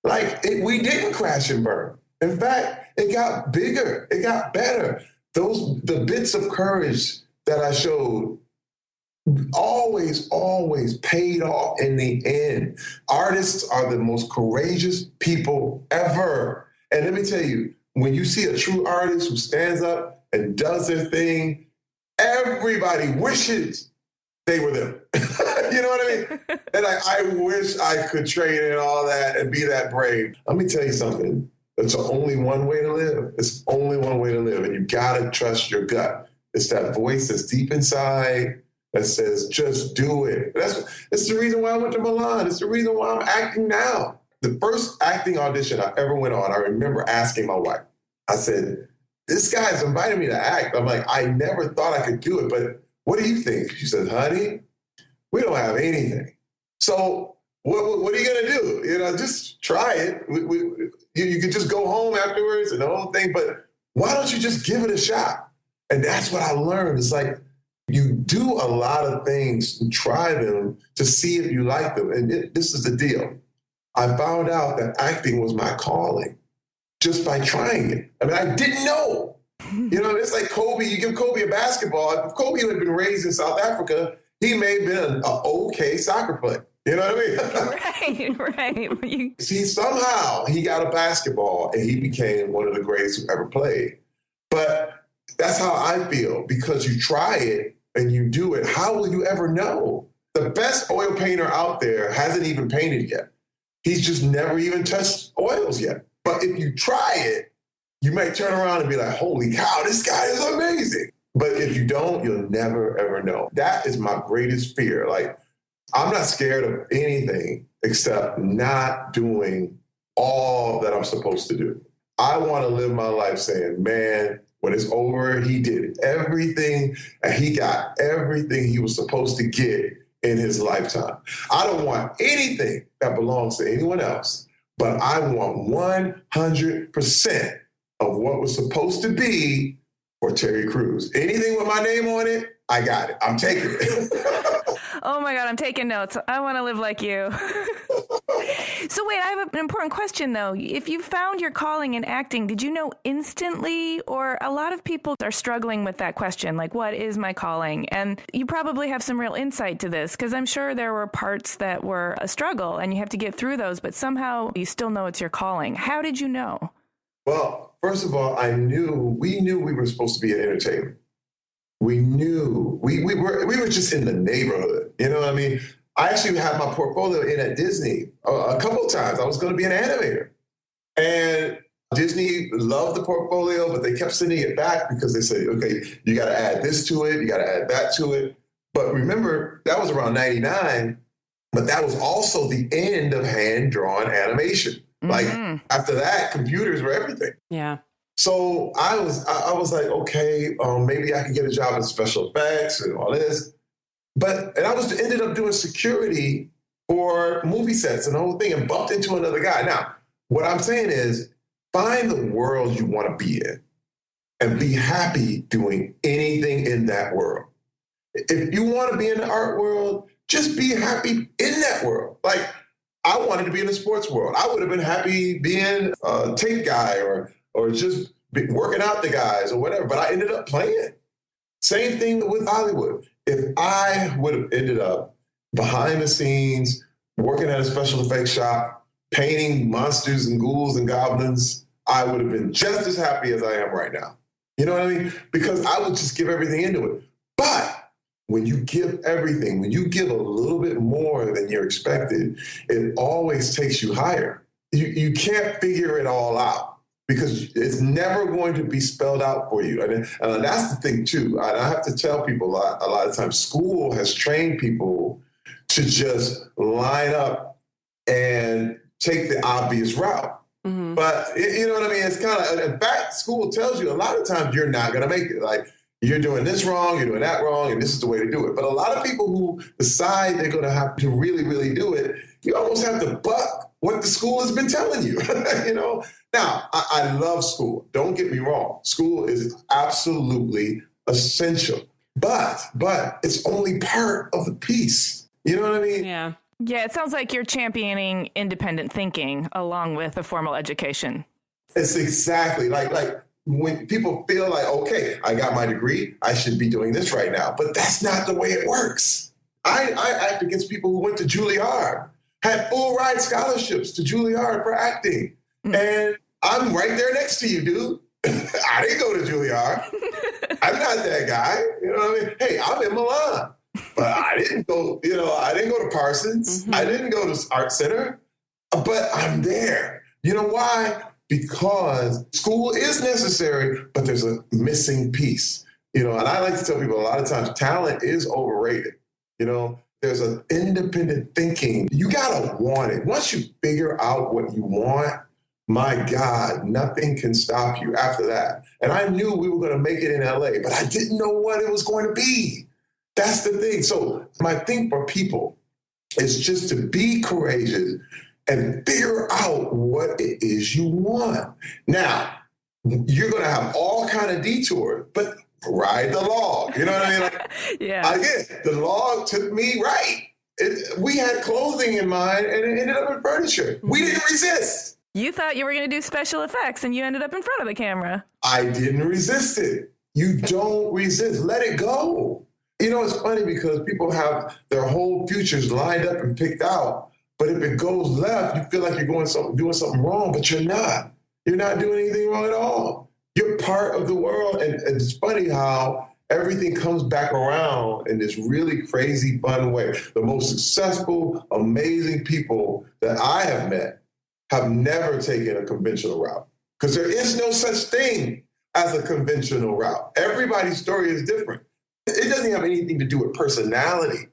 We didn't crash and burn. In fact, it got bigger. It got better. The bits of courage that I showed always paid off in the end. Artists are the most courageous people ever. And let me tell you, when you see a true artist who stands up and does their thing, everybody wishes they were them. You know what I mean? And I wish I could trade in all that and be that brave. Let me tell you something. It's only one way to live. It's only one way to live. And you got to trust your gut. It's that voice that's deep inside that says, just do it. It's the reason why I went to Milan. It's the reason why I'm acting now. The first acting audition I ever went on, I remember asking my wife, I said, this guy's invited me to act. I'm like, I never thought I could do it, but what do you think? She said, honey, we don't have anything. So what are you going to do? Just try it. You could just go home afterwards and the whole thing, but why don't you just give it a shot? And that's what I learned. It's like you do a lot of things and try them to see if you like them. And this is the deal. I found out that acting was my calling just by trying it. I didn't know. It's like Kobe. You give Kobe a basketball. If Kobe had been raised in South Africa, he may have been an okay soccer player. You know what I mean? Right. See, somehow he got a basketball and he became one of the greatest who ever played. But that's how I feel, because you try it and you do it. How will you ever know? The best oil painter out there hasn't even painted yet. He's just never even touched oils yet. But if you try it, you might turn around and be like, holy cow, this guy is amazing. But if you don't, you'll never, ever know. That is my greatest fear. I'm not scared of anything except not doing all that I'm supposed to do. I want to live my life saying, man, when it's over, he did everything and he got everything he was supposed to get in his lifetime. I don't want anything that belongs to anyone else, but I want 100% of what was supposed to be for Terry Crews. Anything with my name on it, I got it. I'm taking it. Oh my God, I'm taking notes. I want to live like you. So wait, I have an important question though. If you found your calling in acting, did you know instantly? Or a lot of people are struggling with that question, like, what is my calling? And you probably have some real insight to this, because I'm sure there were parts that were a struggle and you have to get through those, but somehow you still know it's your calling. How did you know? Well, first of all, we knew we were supposed to be an entertainer. We knew we were just in the neighborhood. You know what I mean? I actually had my portfolio in at Disney a couple of times. I was going to be an animator. And Disney loved the portfolio, but they kept sending it back because they said, okay, you got to add this to it. You got to add that to it. But remember, that was around 99, but that was also the end of hand-drawn animation. Mm-hmm. Like after that, computers were everything. Yeah. So I was like, okay, maybe I can get a job in special effects and all this. And I ended up doing security for movie sets and the whole thing and bumped into another guy. Now, what I'm saying is find the world you want to be in and be happy doing anything in that world. If you want to be in the art world, just be happy in that world. Like, I wanted to be in the sports world. I would have been happy being a tape guy or just working out the guys or whatever, but I ended up playing. Same thing with Hollywood. If I would have ended up behind the scenes, working at a special effects shop, painting monsters and ghouls and goblins, I would have been just as happy as I am right now. You know what I mean? Because I would just give everything into it. But when you give everything, when you give a little bit more than you're expected, it always takes you higher. You can't figure it all out because it's never going to be spelled out for you. And that's the thing, too. I have to tell people a lot of times, school has trained people to just line up and take the obvious route. Mm-hmm. But you know what I mean? It's kind of, in fact, school tells you a lot of times you're not going to make it. Like, you're doing this wrong, you're doing that wrong, and this is the way to do it. But a lot of people who decide they're going to have to really, really do it, you almost have to buck what the school has been telling you. You know? Now, I love school. Don't get me wrong. School is absolutely essential. But it's only part of the piece. You know what I mean? Yeah. Yeah, it sounds like you're championing independent thinking along with a formal education. It's exactly like when people feel like, okay, I got my degree, I should be doing this right now. But that's not the way it works. I act against people who went to Juilliard, had full ride scholarships to Juilliard for acting. Mm-hmm. And I'm right there next to you, dude. I didn't go to Juilliard. I'm not that guy. You know what I mean? Hey, I'm in Milan. But I didn't go, I didn't go to Parsons. Mm-hmm. I didn't go to Art Center. But I'm there. You know why? Because school is necessary, but there's a missing piece, and I like to tell people a lot of times talent is overrated. There's an independent thinking. You got to want it. Once you figure out what you want, my God, nothing can stop you after that. And I knew we were going to make it in LA, but I didn't know what it was going to be. That's the thing. So my thing for people is just to be courageous and figure out what it is you want. Now, you're going to have all kind of detours, but ride the log. You know what I mean? Like, yeah. Again, the log took me right. We had clothing in mind, and it ended up in furniture. We didn't resist. You thought you were going to do special effects, and you ended up in front of the camera. I didn't resist it. You don't resist. Let it go. It's funny because people have their whole futures lined up and picked out. But if it goes left, you feel like you're doing something wrong, but you're not. You're not doing anything wrong at all. You're part of the world. And it's funny how everything comes back around in this really crazy, fun way. The most successful, amazing people that I have met have never taken a conventional route because there is no such thing as a conventional route. Everybody's story is different. It doesn't have anything to do with personality.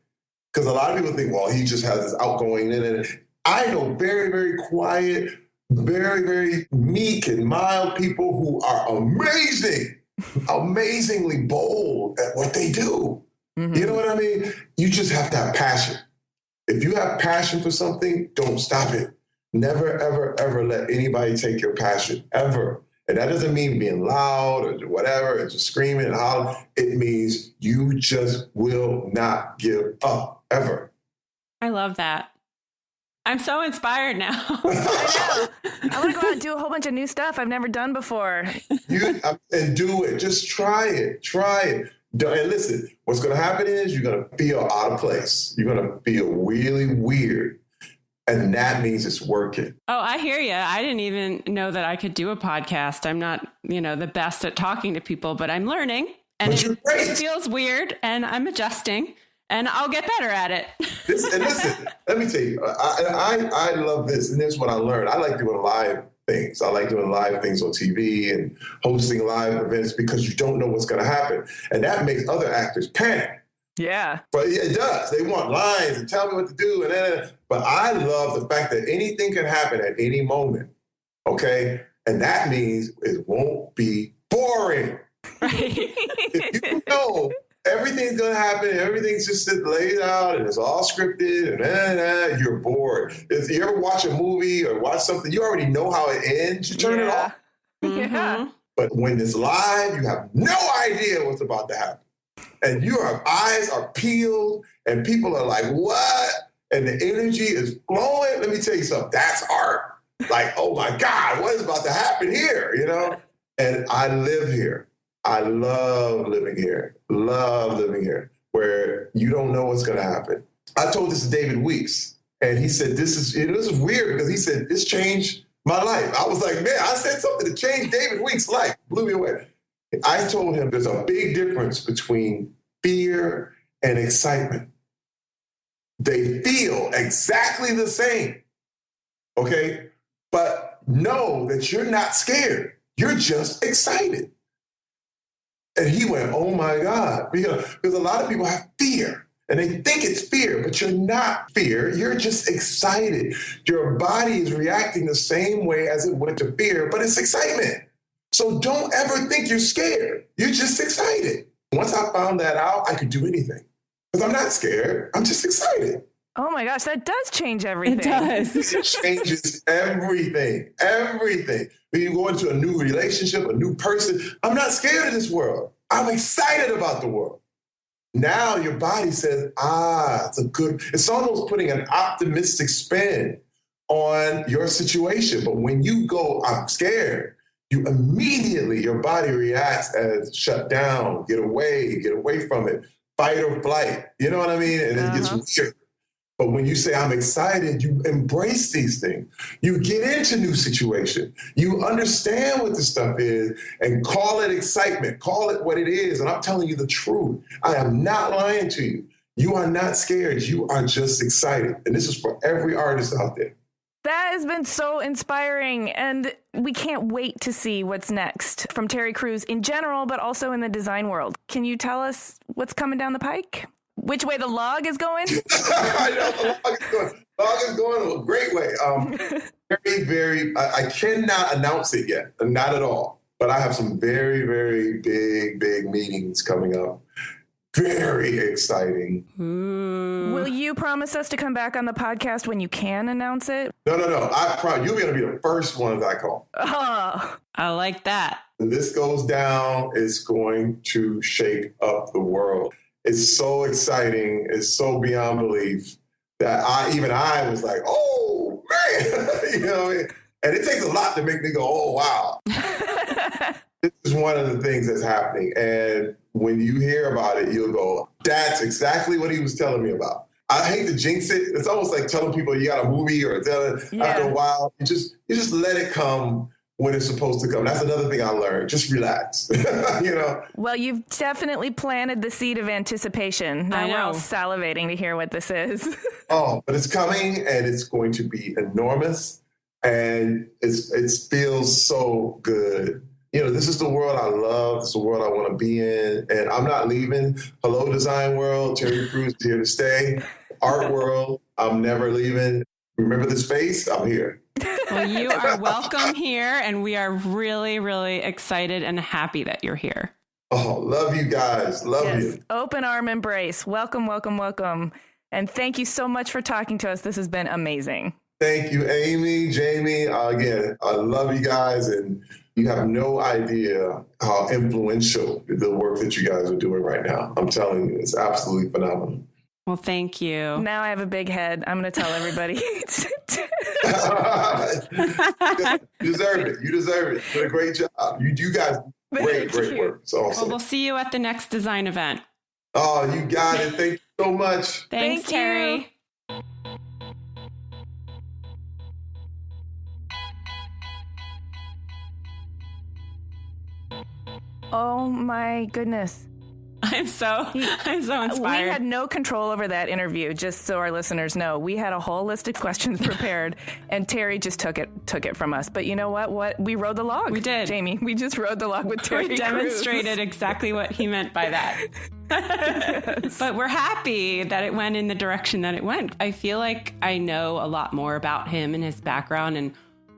Because a lot of people think, well, he just has this outgoing. And I know very, very quiet, very, very meek and mild people who are amazingly bold at what they do. Mm-hmm. You know what I mean? You just have to have passion. If you have passion for something, don't stop it. Never, ever, ever let anybody take your passion, ever. And that doesn't mean being loud or whatever, or just screaming and hollering. It means you just will not give up, ever. I love that. I'm so inspired now. I know. I want to go out and do a whole bunch of new stuff I've never done before. And do it. Just try it. And listen, what's going to happen is you're going to feel out of place. You're going to feel really weird. And that means it's working. Oh, I hear you. I didn't even know that I could do a podcast. I'm not, the best at talking to people, but I'm learning. And it feels weird, and I'm adjusting, and I'll get better at it. Listen, let me tell you, I love this, and this is what I learned. I like doing live things. I like doing live things on TV and hosting live events because you don't know what's going to happen. And that makes other actors panic. Yeah. But it does. They want lines and tell me what to do. But I love the fact that anything can happen at any moment. Okay? And that means it won't be boring. Right. If you know everything's going to happen, everything's just laid out and it's all scripted and you're bored. If you ever watch a movie or watch something, you already know how it ends. You turn it off. Mm-hmm. Yeah. But when it's live, you have no idea what's about to happen. and your eyes are peeled and people are like, what? And the energy is flowing. Let me tell you something. That's art. Like, oh my God, what is about to happen here? You know? And I live here. I love living here. Love living here, where you don't know what's going to happen. I told this to David Weeks, and he said, this is weird, because he said, this changed my life. I was like, man, I said something to change David Weeks' life. Blew me away. I told him there's a big difference between fear and excitement. They feel exactly the same, okay? But know that you're not scared. You're just excited. And he went, oh my God, because a lot of people have fear. And they think it's fear, but you're not fear. You're just excited. Your body is reacting the same way as it would to fear, but it's excitement. So don't ever think you're scared. You're just excited. Once I found that out, I could do anything. Because I'm not scared. I'm just excited. Oh my gosh, that does change everything. It does. It changes everything. Everything. When you go into a new relationship, a new person, I'm not scared of this world. I'm excited about the world. Now your body says, it's almost putting an optimistic spin on your situation. But when you go, I'm scared, you immediately, your body reacts as shut down, get away from it, fight or flight. You know what I mean? And it gets weird. But when you say, I'm excited, you embrace these things. You get into new situations. You understand what this stuff is and call it excitement. Call it what it is. And I'm telling you the truth. I am not lying to you. You are not scared. You are just excited. And this is for every artist out there. That has been so inspiring, and we can't wait to see what's next from Terry Crews in general, but also in the design world. Can you tell us what's coming down the pike? Which way the log is going? I know the log is going. Log is going a great way. I cannot announce it yet, not at all. But I have some very, very big meetings coming up. Very exciting. Will you promise us to come back on the podcast when you can announce it? No. I promise you're going to be the first one that I call. Oh, I like that. When this goes down, it's going to shake up the world. It's so exciting. It's so beyond belief that I was like, oh, man. You know what I mean? And it takes a lot to make me go, oh, wow. This is one of the things that's happening. And when you hear about it, you'll go, that's exactly what he was telling me about. I hate to jinx it. It's almost like telling people you got a movie or after a while, you just let it come when it's supposed to come. That's another thing I learned. Just relax, you know? Well, you've definitely planted the seed of anticipation. Now we're all salivating to hear what this is. Oh, but it's coming, and it's going to be enormous, and it feels so good. You know, this is the world I love. This is the world I want to be in, and I'm not leaving. Hello, design world. Terry Crews is here to stay. Art world, I'm never leaving. Remember the space? I'm here. Well, you are welcome here, and we are really, really excited and happy that you're here. Oh, love you guys. Love you. Open arm embrace. Welcome, welcome, welcome. And thank you so much for talking to us. This has been amazing. Thank you, Amy, Jamie. Again, I love you guys, and you have no idea how influential the work that you guys are doing right now. I'm telling you, it's absolutely phenomenal. Well, thank you. Now I have a big head. I'm going to tell everybody. You deserve it. You deserve it. You did a great job. You guys, great work. It's awesome. Well, we'll see you at the next design event. Oh, you got it. Thank you so much. Thanks, Terry. Oh my goodness. I'm so inspired. We had no control over that interview, just so our listeners know. We had a whole list of questions prepared, and Terry just took it from us. But you know what? We rode the log. We did. Jamie, we just rode the log with Terry We demonstrated exactly what he meant by that. Yes. But we're happy that it went in the direction that it went. I feel like I know a lot more about him and his background and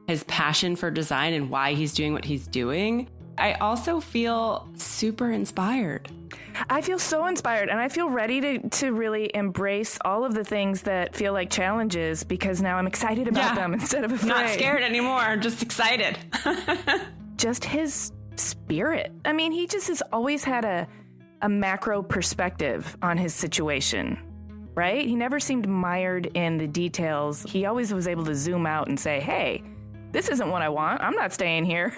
his passion for design and why he's doing what he's doing. I also feel super inspired. I feel so inspired, and I feel ready to really embrace all of the things that feel like challenges, because now I'm excited about them instead of afraid. Not scared anymore. I'm just excited. Just his spirit. I mean, he just has always had a a macro perspective on his situation, right? He never seemed mired in the details. He always was able to zoom out and say, hey, this isn't what I want. I'm not staying here.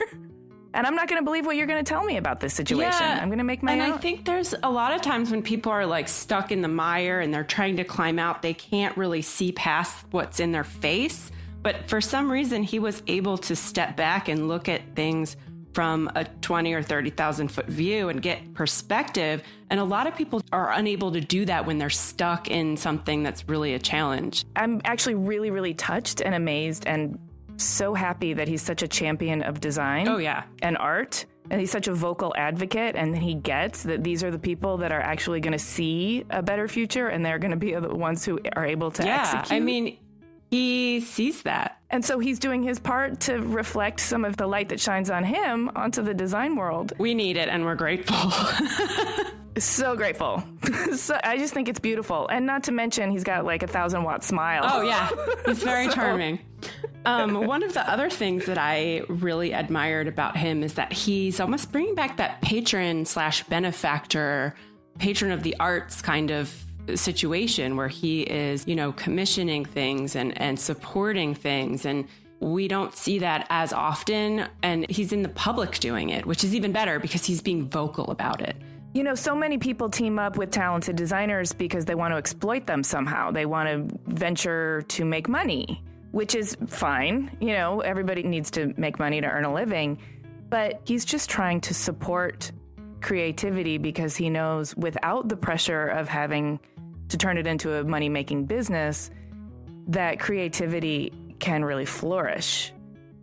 And I'm not going to believe what you're going to tell me about this situation. Yeah, I'm going to make my own. And I think there's a lot of times when people are like stuck in the mire and they're trying to climb out, they can't really see past what's in their face. But for some reason, he was able to step back and look at things from a 20 or 30,000 foot view and get perspective. And a lot of people are unable to do that when they're stuck in something that's really a challenge. I'm actually really, really touched and amazed and so happy that he's such a champion of design. Oh, yeah. And art. And he's such a vocal advocate, and he gets that these are the people that are actually going to see a better future, and they're going to be the ones who are able to execute. I mean, he sees that. And so he's doing his part to reflect some of the light that shines on him onto the design world. We need it, and we're grateful. So grateful. So I just think it's beautiful. And not to mention, he's got like 1,000-watt smile. Oh, yeah. He's very charming. One of the other things that I really admired about him is that he's almost bringing back that patron/benefactor, patron of the arts kind of situation where he is, commissioning things and supporting things. And we don't see that as often. And he's in the public doing it, which is even better because he's being vocal about it. So many people team up with talented designers because they want to exploit them somehow. They want to venture to make money, which is fine. Everybody needs to make money to earn a living. But he's just trying to support creativity because he knows without the pressure of having to turn it into a money-making business, that creativity can really flourish.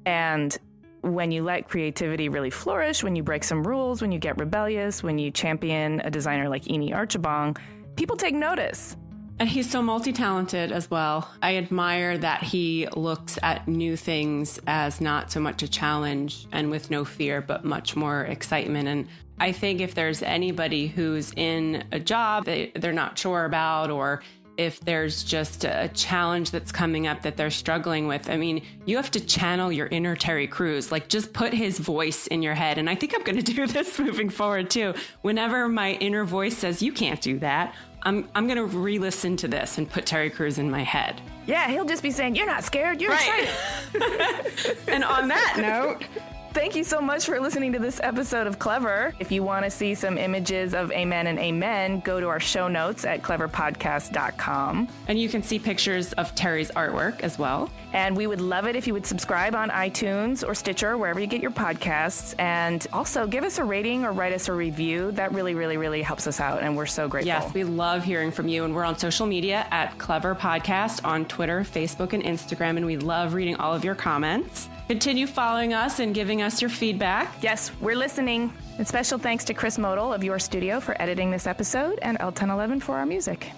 And when you let creativity really flourish, when you break some rules, when you get rebellious, when you champion a designer like Eni Archibong, people take notice. And he's so multi-talented as well. I admire that he looks at new things as not so much a challenge and with no fear, but much more excitement. And I think if there's anybody who's in a job that they're not sure about, or if there's just a challenge that's coming up that they're struggling with, I mean, you have to channel your inner Terry Crews, like just put his voice in your head. And I think I'm going to do this moving forward too. Whenever my inner voice says, you can't do that, I'm going to re-listen to this and put Terry Crews in my head. Yeah, he'll just be saying, you're not scared, you're excited. And on that note, thank you so much for listening to this episode of Clever. If you want to see some images of Amen and Amen, go to our show notes at cleverpodcast.com. And you can see pictures of Terry's artwork as well. And we would love it if you would subscribe on iTunes or Stitcher, wherever you get your podcasts. And also give us a rating or write us a review. That really, really, really helps us out. And we're so grateful. Yes, we love hearing from you. And we're on social media at Clever Podcast on Twitter, Facebook, and Instagram. And we love reading all of your comments. Continue following us and giving us your feedback. Yes, we're listening. And special thanks to Chris Modal of Your Studio for editing this episode and L1011 for our music.